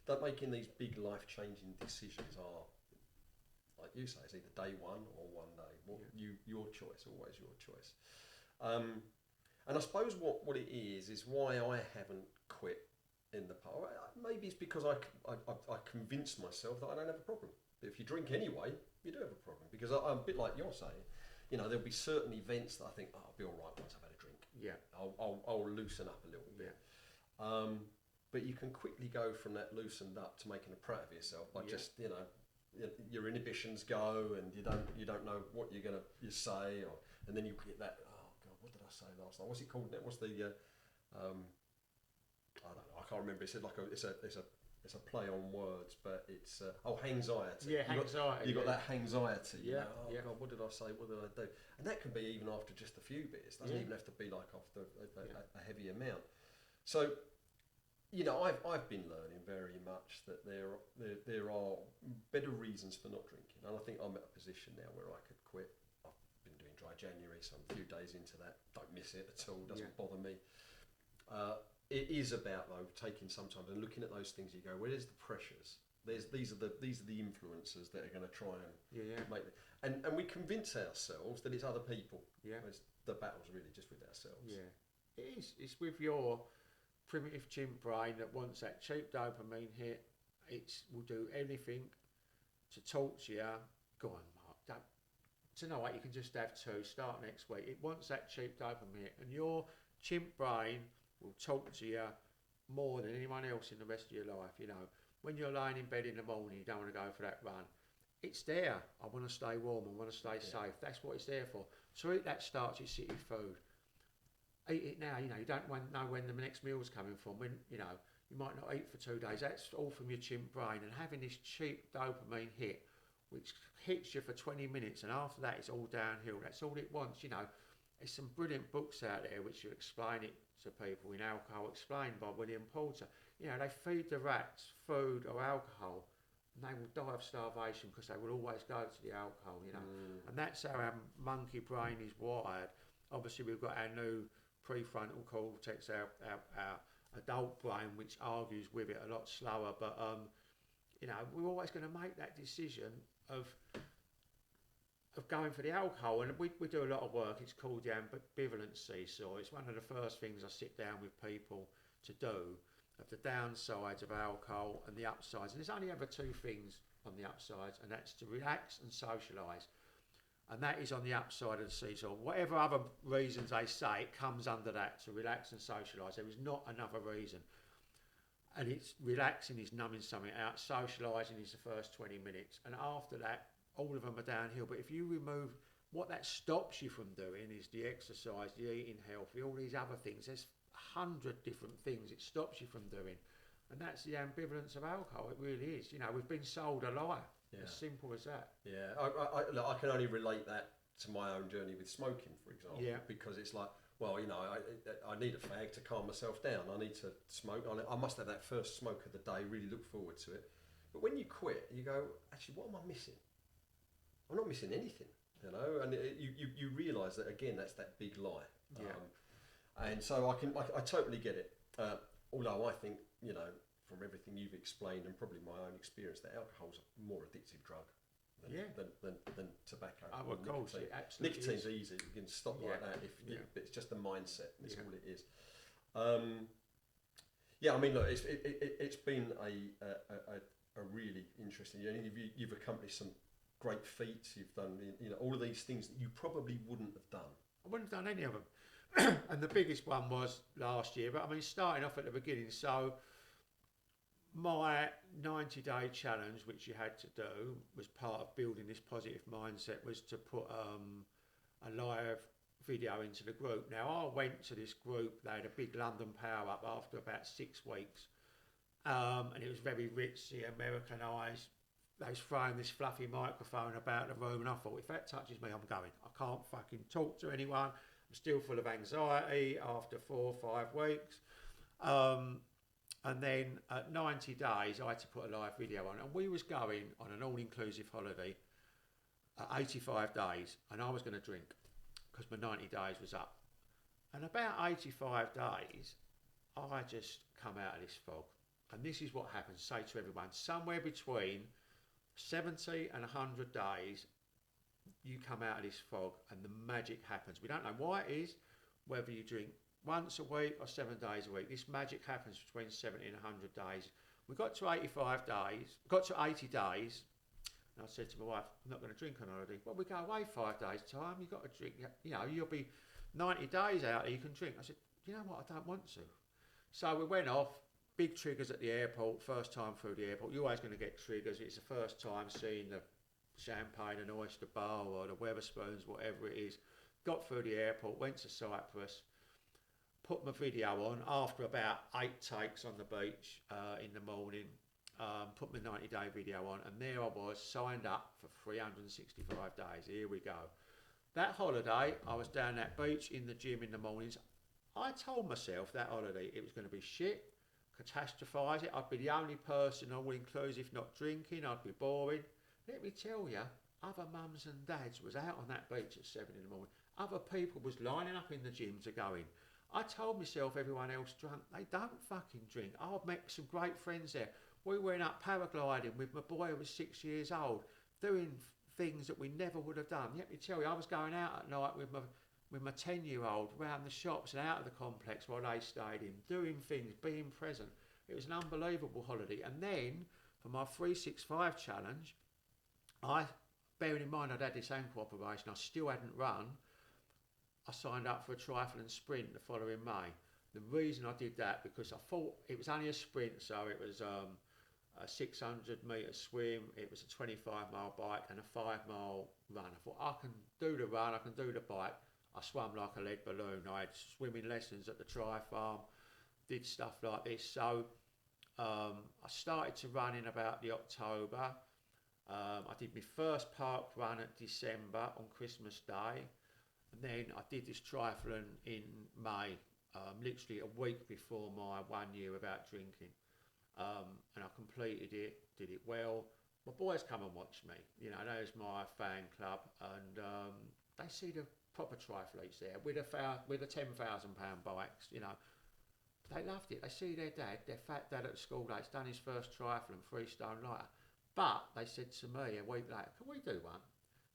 That making these big life-changing decisions are, like you say, it's either day one or one day. Your choice, always your choice. And I suppose what it is why I haven't quit in the past. Maybe it's because I convinced myself that I don't have a problem. But if you drink anyway, you do have a problem. Because I'm a bit like you're saying, you know, there'll be certain events that I think, oh, I'll be all right once I've had a drink. Yeah. I'll loosen up a little bit. But you can quickly go from that loosened up to making a prat of yourself by just, you know, your inhibitions go and you don't know what you're gonna say, and then you get that, oh god, what did I say last night? What's it called? What's the I don't know. I can't remember. It's like it's a play on words, but it's hangxiety. Yeah, hangxiety. You got that hangxiety. Yeah. You know, oh god, what did I say? What did I do? And that can be even after just a few beers. Doesn't even have to be like after a heavy amount. So, you know, I've been learning very much that there are better reasons for not drinking, and I think I'm at a position now where I could quit. I've been doing dry January, so I'm a few days into that. Don't miss it at all. Doesn't bother me. It is about though taking sometimes and looking at those things. You go, where's the pressures? These are the influences that are going to try and make it. And we convince ourselves that it's other people. Yeah. Whereas the battle's really just with ourselves. Yeah, it is. It's with your primitive chimp brain that wants that cheap dopamine hit. It will do anything to torture you. Go on, Mark. Tonight you can just have two. Start next week. It wants that cheap dopamine hit, and your chimp brain will torture you more than anyone else in the rest of your life. You know, when you're lying in bed in the morning, you don't want to go for that run. It's there. I want to stay warm. I want to stay safe. That's what it's there for. So eat that starchy city food. Eat it now. You know, you don't know when the next meal's coming from. When, you know, you might not eat for 2 days. That's all from your chimp brain. And having this cheap dopamine hit, which hits you for 20 minutes, and after that it's all downhill. That's all it wants. You know, there's some brilliant books out there which you explain it to people in Alcohol Explained by William Porter. You know, they feed the rats food or alcohol, and they will die of starvation because they will always go to the alcohol, you know. And that's how our monkey brain is wired. Obviously, we've got our new prefrontal cortex, our adult brain, which argues with it a lot slower. But, you know, we're always going to make that decision of going for the alcohol. And we do a lot of work. It's called the ambivalence seesaw. It's one of the first things I sit down with people to do, of the downsides of alcohol and the upsides. And there's only ever two things on the upsides, and that's to relax and socialise. And that is on the upside of the seesaw. Whatever other reasons they say, it comes under that, to relax and socialise. There is not another reason. And it's relaxing is numbing something out, socialising is the first 20 minutes. And after that, all of them are downhill. But if you remove what that stops you from doing is the exercise, the eating healthy, all these other things. There's 100 different things it stops you from doing. And that's the ambivalence of alcohol. It really is. You know, we've been sold a lie. Yeah. As simple as that. Yeah, I can only relate that to my own journey with smoking, for example. Yeah. Because it's like, well, you know, I need a fag to calm myself down. I need to smoke. I must have that first smoke of the day, really look forward to it. But when you quit, you go, actually, what am I missing? I'm not missing anything, you know. And you realise that, again, that's that big lie. Yeah. And so I totally get it. Although I think, you know, from everything you've explained and probably my own experience, that alcohol's a more addictive drug than tobacco. Oh, of course, it absolutely Nicotine's is. easy. You can stop like that. It's just a mindset. That's all it is. I mean, look, it's been a really interesting journey. You've accomplished some great feats. You've done, you know, all of these things that you probably wouldn't have done. I wouldn't have done any of them. And the biggest one was last year. But I mean, starting off at the beginning, so my 90-day challenge, which you had to do, was part of building this positive mindset, was to put a live video into the group. Now, I went to this group, they had a big London power-up after about 6 weeks. And it was very ritzy, Americanised. They was throwing this fluffy microphone about the room, and I thought, if that touches me, I'm going. I can't fucking talk to anyone. I'm still full of anxiety after 4 or 5 weeks. And then at 90 days, I had to put a live video on. And we was going on an all-inclusive holiday at 85 days. And I was going to drink because my 90 days was up. And about 85 days, I just come out of this fog. And this is what happens, say to everyone, somewhere between 70 and 100 days, you come out of this fog and the magic happens. We don't know why it is, whether you drink once a week or 7 days a week. This magic happens between 70 and 100 days. We got to 85 days, got to 80 days, and I said to my wife, I'm not going to drink on holiday. Well, we go away 5 days' time, you've got to drink, you know, you'll be 90 days out there, you can drink. I said, you know what, I don't want to. So we went off, big triggers at the airport, first time through the airport. You're always going to get triggers. It's the first time seeing the champagne and oyster bar or the Weatherspoons, whatever it is. Got through the airport, went to Cyprus, put my video on after about 8 takes on the beach in the morning. Put my 90-day video on, and there I was, signed up for 365 days. Here we go. That holiday, I was down that beach in the gym in the mornings. I told myself that holiday it was going to be shit, catastrophise it. I'd be the only person all inclusive not drinking. I'd be boring. Let me tell you, other mums and dads was out on that beach at 7 in the morning. Other people was lining up in the gym to go in. I told myself everyone else drunk. They don't fucking drink. I've met some great friends there. We went up paragliding with my boy who was 6 years old, doing things that we never would have done. Let me tell you, I was going out at night with my 10-year-old round the shops and out of the complex while they stayed in, doing things, being present. It was an unbelievable holiday. And then for my 365 challenge, bearing in mind I'd had this ankle operation, I still hadn't run. I signed up for a triathlon sprint the following May. The reason I did that because I thought it was only a sprint, so it was a 600 metre swim, it was a 25-mile bike and a 5-mile run. I thought I can do the run, I can do the bike. I swam like a lead balloon. I had swimming lessons at the tri-farm, did stuff like this. So I started to run in about the October. I did my first park run at December on Christmas Day. And then I did this triathlon in May, literally a week before my 1 year without drinking. And I completed it, did it well. My boys come and watch me. You know, there's my fan club. And they see the proper triathletes there with the £10,000 bikes, you know. They loved it. They see their dad, their fat dad at school, he's done his first triathlon, 3 stone lighter. But they said to me a week later, can we do one?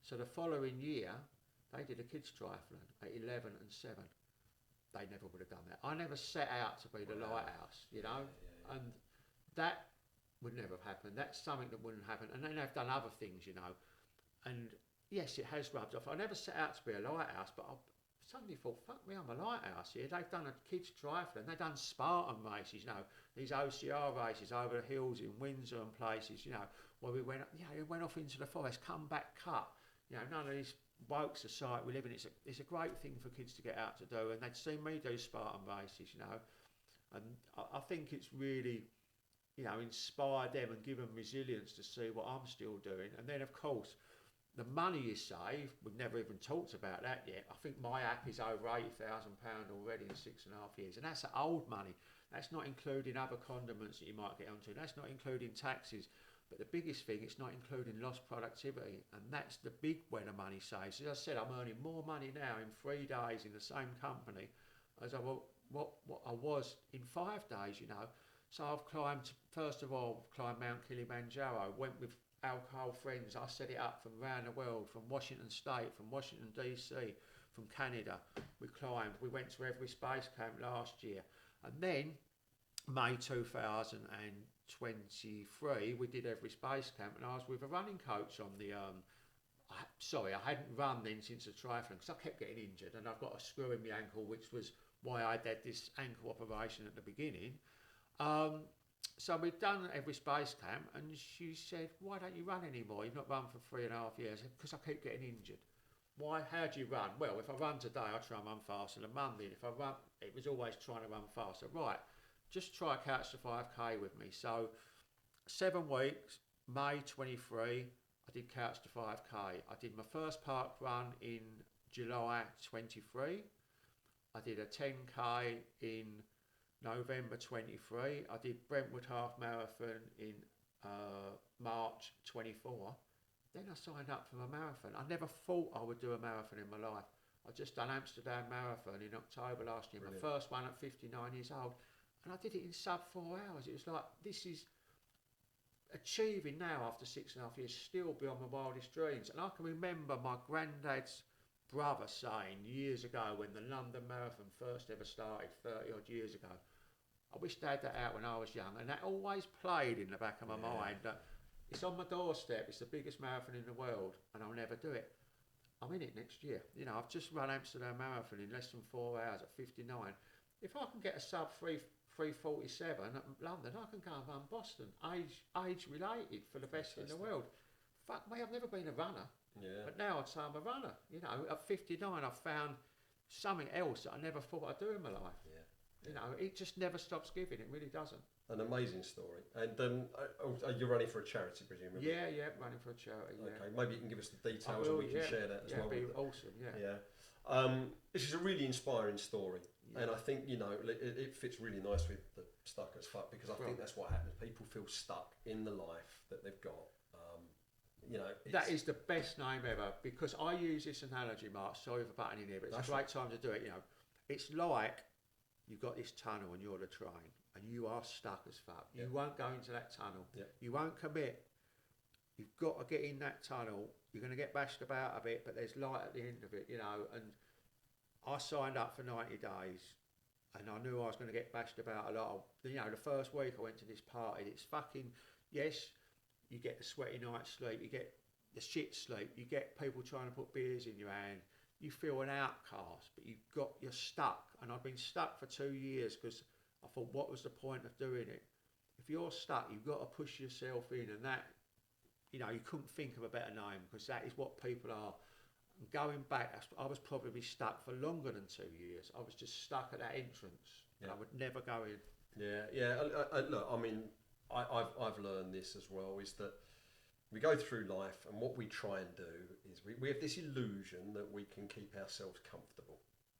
So the following year, they did a kids triathlon at 11 and 7. They never would have done that. I never set out to be the lighthouse, you know, and that would never have happened. That's something that wouldn't happen. And then they've done other things, you know, and yes, it has rubbed off. I never set out to be a lighthouse, but I suddenly thought, fuck me, I'm a lighthouse here. They've done a kids triathlon. They've done Spartan races, you know, these OCR races over the hills in Windsor and places, you know, where we went, went off into the forest, come back cut. You know, none of these blokes society we live in. It's a great thing for kids to get out to do, and they'd seen me do Spartan races, you know, and I think it's really, you know, inspired them and given resilience to see what I'm still doing. And then of course the money you save, we've never even talked about that yet. I think my app is over £80,000 already in 6.5 years, and that's old money. That's not including other condiments that you might get onto. That's not including taxes. But the biggest thing, it's not including lost productivity, and that's the big when the money saves. As I said, I'm earning more money now in 3 days in the same company as what I was in 5 days, you know. So I've climbed, first of all, climbed Mount Kilimanjaro, went with alcohol friends. I set it up from around the world, from Washington State, from Washington DC, from Canada. We climbed, we went to every space camp last year. And then, May 2023, we did every space camp, and I was with a running coach on the, I hadn't run then since the triathlon, because I kept getting injured, and I've got a screw in my ankle, which was why I had this ankle operation at the beginning. So we'd done every space camp, and she said, why don't you run anymore? You've not run for 3.5 years. Because I keep getting injured. Why? How do you run? Well, if I run today, I try and run faster than Monday. If I run, it was always trying to run faster. Right, just try Couch to 5K with me. So 7 weeks, May 23, I did Couch to 5K. I did my first park run in July 23. I did a 10K in November 23. I did Brentwood Half Marathon in March 24. Then I signed up for a marathon. I never thought I would do a marathon in my life. I just done Amsterdam Marathon in October last year. Brilliant. My first one at 59 years old. And I did it in sub 4 hours. It was like, this is achieving now after 6.5 years, still beyond my wildest dreams. And I can remember my granddad's brother saying years ago when the London Marathon first ever started 30 odd years ago, I wish they had that out when I was young, and that always played in the back of my mind that it's on my doorstep, it's the biggest marathon in the world, and I'll never do it. I'm in it next year. You know, I've just run Amsterdam Marathon in less than 4 hours at 59. If I can get a sub 3:47 at London, I can go and run Boston, age related, for the best in the world. Fuck me, I've never been a runner. Yeah. But now I'd say I'm a runner. You know, at 59, I've found something else that I never thought I'd do in my life. Yeah. You know, it just never stops giving. It really doesn't. An amazing story. And you're running for a charity, presumably? Yeah, running for a charity. Yeah. Okay, maybe you can give us the details and we can share that as well. That'd be awesome. This is a really inspiring story. Yeah. And I think, you know, it fits really nice with the stuck as fuck, because I think that's what happens. People feel stuck in the life that they've got. You know, that is the best name ever, because I use this analogy, Mark. Sorry for butting in here, but it's a great time to do it. You know, it's like you've got this tunnel and you're the train, and you are stuck as fuck. You won't go into that tunnel. You won't commit. You've got to get in that tunnel. You're going to get bashed about a bit, but there's light at the end of it. You know, and I signed up for 90 days, and I knew I was going to get bashed about a lot. You know, the first week I went to this party. It's fucking yes. You get the sweaty night's sleep, you get the shit sleep, you get people trying to put beers in your hand, you feel an outcast, but you're stuck. And I've been stuck for 2 years because I thought, what was the point of doing it? If you're stuck, you've got to push yourself in, and that, you know, you couldn't think of a better name, because that is what people are. And going back, I was probably stuck for longer than 2 years. I was just stuck at that entrance, and I would never go in. Look, I mean, I've learned this as well, is that we go through life, and what we try and do is we have this illusion that we can keep ourselves comfortable,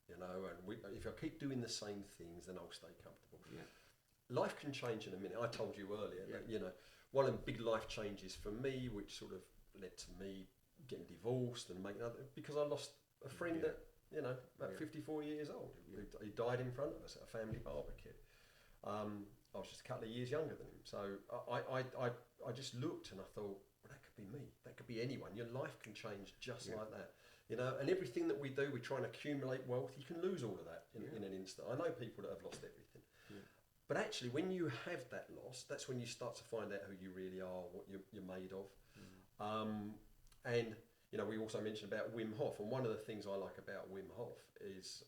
you know, and if I keep doing the same things, then I'll stay comfortable. Yeah. Life can change in a minute. I told you earlier that, you know, one of the big life changes for me, which sort of led to me getting divorced and making other, because I lost a friend that, you know, at 54 years old. He died in front of us at a family barbecue. I was just a couple of years younger than him, so I just looked and I thought, well, that could be me. That could be anyone. Your life can change just like that, you know. And everything that we do, we try and accumulate wealth. You can lose all of that in an instant. I know people that have lost everything, but actually, when you have that loss, that's when you start to find out who you really are, what you're made of. And you know, we also mentioned about Wim Hof, and one of the things I like about Wim Hof is,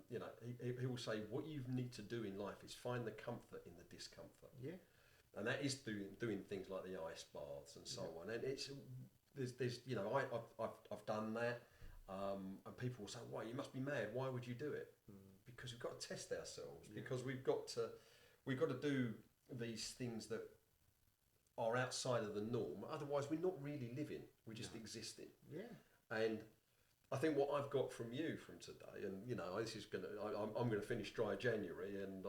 you know, he will say what you need to do in life is find the comfort in the discomfort. Yeah. And that is doing things like the ice baths and so on. And it's there's you know, I've done that, and people will say, "Why, you must be mad? Why would you do it?" Because we've got to test ourselves. Because we've got to do these things that are outside of the norm. Otherwise, we're not really living. We're just existing. Yeah. And I think what I've got from you from today, and you know, this is I'm going to finish dry January, and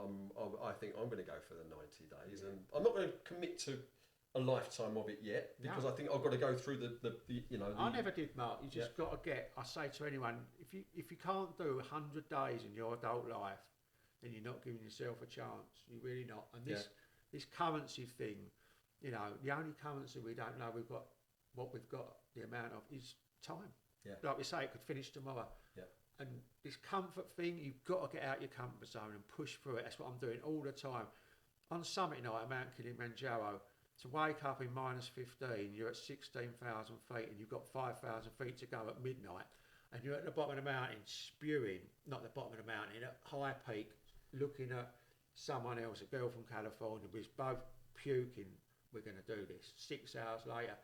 I think I'm going to go for the 90 days, and I'm not going to commit to a lifetime of it yet, because I think I've got to go through the you know. I never did, Mark. You just got to get. I say to anyone, if you can't do 100 days in your adult life, then you're not giving yourself a chance. You're really not. And this currency thing, you know, the only currency we don't know what we've got the amount of is time. Yeah. Like we say, it could finish tomorrow. Yeah. And this comfort thing, you've got to get out your comfort zone and push through it. That's what I'm doing all the time. On summit night at Mount Kilimanjaro, to wake up in -15, you're at 16,000 feet, and you've got 5,000 feet to go at midnight, and you're at the bottom of the mountain spewing, not the bottom of the mountain, at high peak, looking at someone else, a girl from California, we're both puking, we're going to do this. 6 hours later.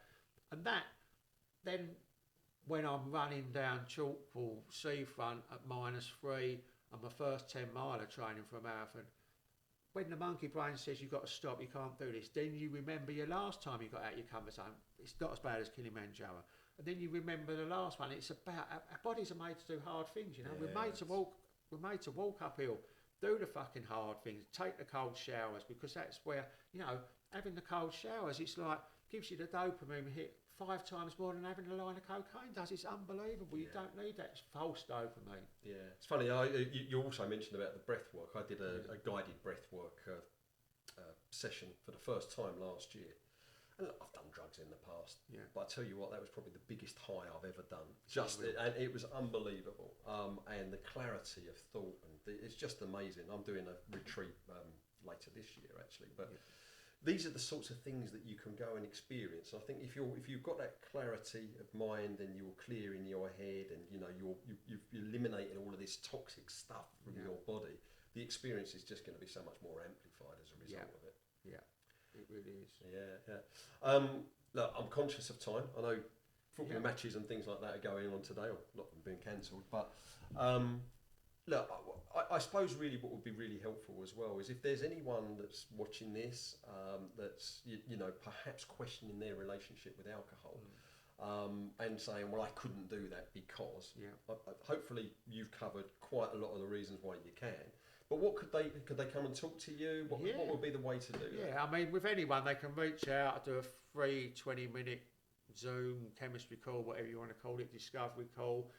And that, then when I'm running down Chalkpool seafront at -3, and my first 10 miler training for a marathon, when the monkey brain says you've got to stop, you can't do this, then you remember your last time you got out your comfort zone. It's not as bad as Kilimanjaro. And then you remember the last one. It's about, our bodies are made to do hard things, you know. We're made to walk uphill, do the fucking hard things, take the cold showers, because that's where, you know, having the cold showers, it's like, gives you the dopamine hit 5 times more than having a line of cocaine does. It's unbelievable. You don't need that false dopamine. Yeah, it's funny. You also mentioned about the breath work. I did a guided breath work session for the first time last year, And look, I've done drugs in the past, Yeah. but I tell you what, that was probably the biggest high I've ever done. And it was unbelievable. And the clarity of thought, and it's just amazing. I'm doing a retreat later this year, actually, but. Yeah. These are the sorts of things that you can go and experience. I think if you've got that clarity of mind and you're clear in your head, and you've eliminated all of this toxic stuff from your body, the experience is just going to be so much more amplified as a result of it. Yeah, it really is. Yeah. Look, I'm conscious of time. I know football matches and things like that are going on today, or not being cancelled, but. Look, I suppose really what would be really helpful as well is if there's anyone that's watching this that's perhaps questioning their relationship with alcohol and saying, well, I couldn't do that because. Hopefully you've covered quite a lot of the reasons why you can. But what could they come and talk to you? What would be the way to do that? Yeah, I mean, with anyone, they can reach out, do a free 20-minute Zoom chemistry call, whatever you want to call it, discovery call.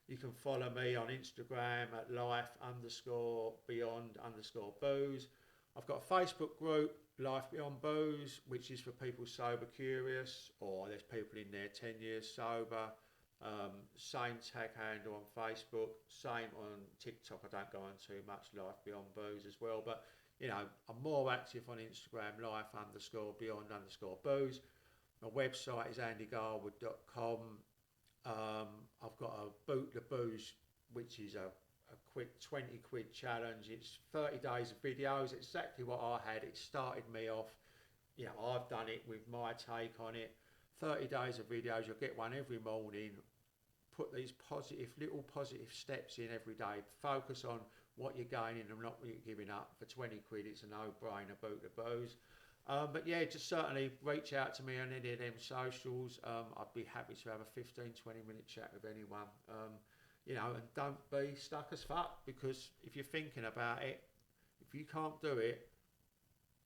You can follow me on Instagram at life_beyond_booze. I've got a Facebook group, Life Beyond Booze, which is for people sober curious, or there's people in there 10 years sober. Same tag handle on Facebook, same on TikTok. I don't go on too much, Life Beyond Booze as well. But, I'm more active on Instagram, life_beyond_booze. My website is andygarwood.com. I've got a Boot the Booze, which is a quick 20 quid challenge. It's 30 days of videos, exactly what I had. It started me off, I've done it with my take on it. 30 days of videos, you'll get one every morning. Put these little positive steps in every day. Focus on what you're gaining and not what you're giving up. For 20 quid, it's a no-brainer, Boot the Booze. But yeah, just certainly reach out to me on any of them socials. I'd be happy to have a 15-20 minute chat with anyone. And don't be stuck as fuck, because if you're thinking about it, if you can't do it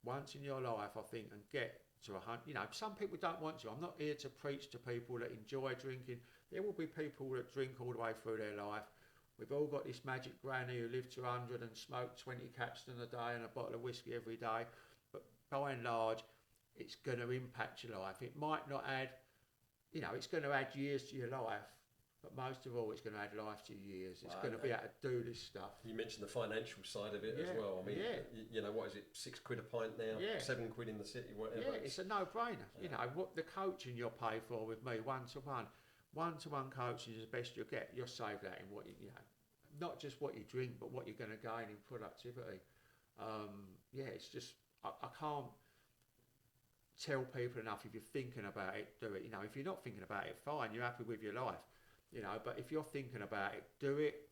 once in your life, I think, and get to 100, some people don't want to. I'm not here to preach to people that enjoy drinking. There will be people that drink all the way through their life. We've all got this magic granny who lived to 100 and smoked 20 Capstan a day and a bottle of whiskey every day. By and large, it's going to impact your life. It might not add, it's going to add years to your life, but most of all, it's going to add life to your years. It's going to be able to do this stuff. You mentioned the financial side of it as well. I mean, what is it, £6 a pint now, £7 in the city, whatever. Yeah, it's a no-brainer. What the coaching you'll pay for with me, one-to-one coaching is the best you'll get. You'll save that in what not just what you drink, but what you're going to gain in productivity. It's just, I can't tell people enough. If you're thinking about it, do it. If you're not thinking about it, fine, you're happy with your life. But if you're thinking about it, do it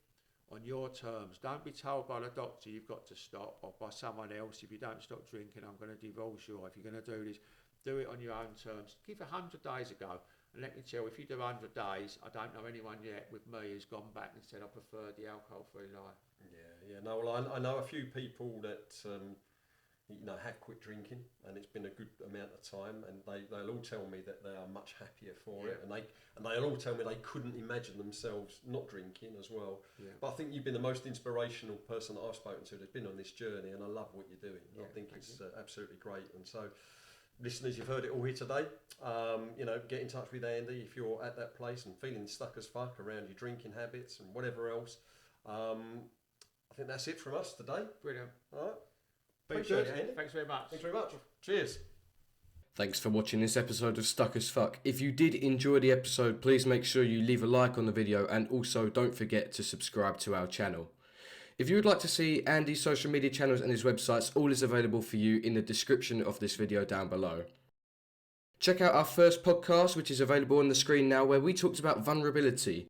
on your terms. Don't be told by the doctor you've got to stop, or by someone else, if you don't stop drinking, I'm going to divorce you, or if you're going to do this, do it on your own terms. Give 100 days a go. And let me tell you, if you do 100 days, I don't know anyone yet with me who's gone back and said I prefer the alcohol-free life. Yeah. No, well, I know a few people that have quit drinking, and it's been a good amount of time, and they'll all tell me that they are much happier for it, and they'll all tell me they couldn't imagine themselves not drinking as well. But I think you've been the most inspirational person that I've spoken to that's been on this journey, and I love what you're doing. I think it's absolutely great. And so, listeners, you've heard it all here today. Get in touch with Andy if you're at that place and feeling stuck as fuck around your drinking habits and whatever else. I think that's it from us today. Brilliant. All right. Appreciate it, Andy. Thanks very much. Thanks very much. Cheers. Thanks for watching this episode of Stuck as Fuck. If you did enjoy the episode, please make sure you leave a like on the video, and also don't forget to subscribe to our channel. If you would like to see Andy's social media channels and his websites, all is available for you in the description of this video down below. Check out our first podcast, which is available on the screen now, where we talked about vulnerability.